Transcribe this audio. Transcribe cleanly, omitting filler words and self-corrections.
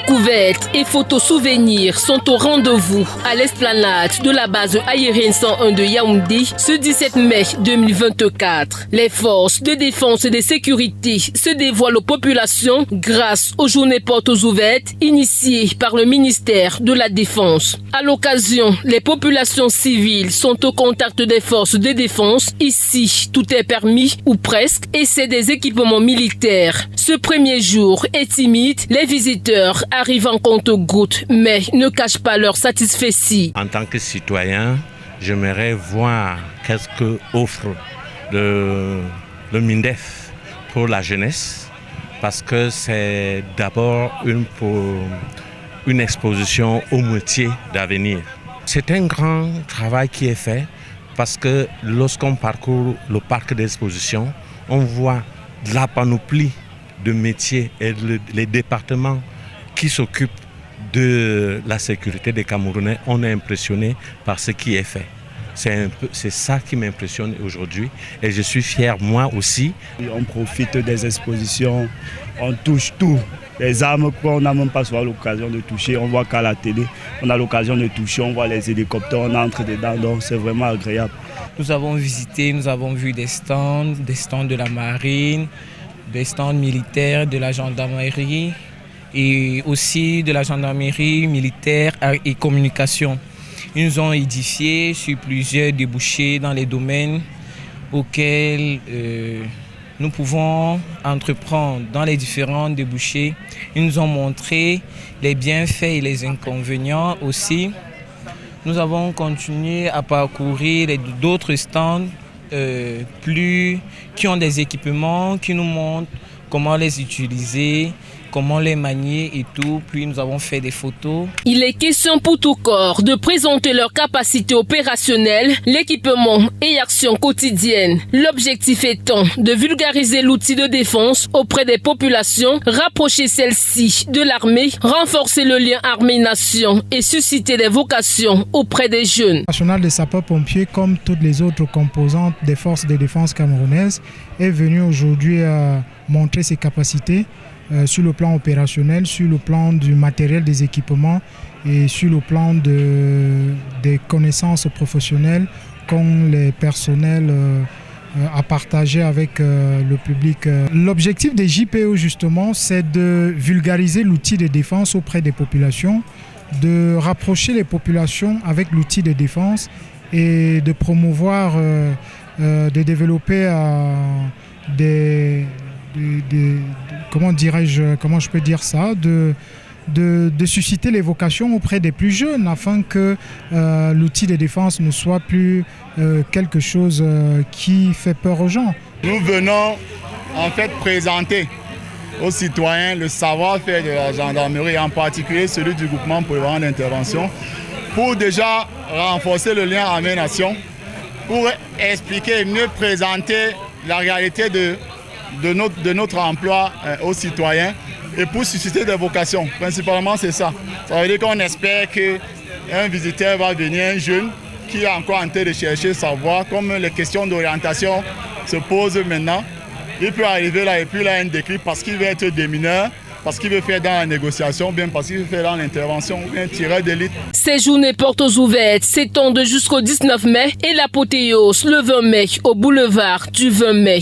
Découvertes et photos souvenirs sont au rendez-vous à l'esplanade de la base aérienne 101 de Yaoundé ce 17 mai 2024. Les forces de défense et de sécurité se dévoilent aux populations grâce aux journées portes ouvertes initiées par le ministère de la Défense. À l'occasion, les populations civiles sont au contact des forces de défense. Ici, tout est permis ou presque et c'est des équipements militaires. Ce premier jour est timide, les visiteurs arrivent en compte-gouttes mais ne cachent pas leur satisfaction. En tant que citoyen, j'aimerais voir qu'est-ce que offre le MINDEF pour la jeunesse, parce que c'est d'abord une exposition aux métiers d'avenir. C'est un grand travail qui est fait parce que lorsqu'on parcourt le parc d'exposition, on voit la panoplie de métiers et les départements qui s'occupent de la sécurité des Camerounais. On est impressionné par ce qui est fait. C'est ça qui m'impressionne aujourd'hui et je suis fier moi aussi. On profite des expositions, on touche tout. Les armes qu'on n'a même pas souvent l'occasion de toucher, on voit qu'à la télé, on a l'occasion de toucher, on voit les hélicoptères, on entre dedans, donc c'est vraiment agréable. Nous avons visité, nous avons vu des stands de la marine, des stands militaires, de la gendarmerie et aussi de la gendarmerie militaire et communication. Ils nous ont édifiés sur plusieurs débouchés dans les domaines auxquels nous pouvons entreprendre dans les différents débouchés. Ils nous ont montré les bienfaits et les inconvénients aussi. Nous avons continué à parcourir d'autres stands qui ont des équipements, qui nous montrent comment les utiliser, comment les manier et tout, puis nous avons fait des photos. Il est question pour tout corps de présenter leurs capacités opérationnelles, l'équipement et actions quotidiennes. L'objectif étant de vulgariser l'outil de défense auprès des populations, rapprocher celles-ci de l'armée, renforcer le lien armée-nation et susciter des vocations auprès des jeunes. Le national des sapeurs-pompiers, comme toutes les autres composantes des forces de défense camerounaises, est venu aujourd'hui montrer ses capacités sur le plan opérationnel, sur le plan du matériel, des équipements et sur le plan des connaissances professionnelles qu'ont les personnels à partager avec le public. L'objectif des JPO justement, c'est de vulgariser l'outil de défense auprès des populations, de rapprocher les populations avec l'outil de défense et de promouvoir, de développer comment je peux dire ça, de susciter les vocations auprès des plus jeunes afin que l'outil de défense ne soit plus quelque chose qui fait peur aux gens. Nous venons en fait présenter aux citoyens le savoir-faire de la gendarmerie, en particulier celui du groupement polyvalent d'intervention, pour déjà renforcer le lien armée-nation, pour expliquer et mieux présenter la réalité de notre emploi aux citoyens et pour susciter des vocations. Principalement, c'est ça. Ça veut dire qu'on espère qu'un visiteur va venir, un jeune, qui est encore en train de chercher savoir, comme les questions d'orientation se posent maintenant. Il peut arriver là et puis là, un déclic parce qu'il veut être démineur, parce qu'il veut faire dans la négociation, bien parce qu'il veut faire dans l'intervention, ou bien tireur d'élite. Ces journées portes ouvertes s'étendent jusqu'au 19 mai et l'apothéose le 20 mai au boulevard du 20 mai.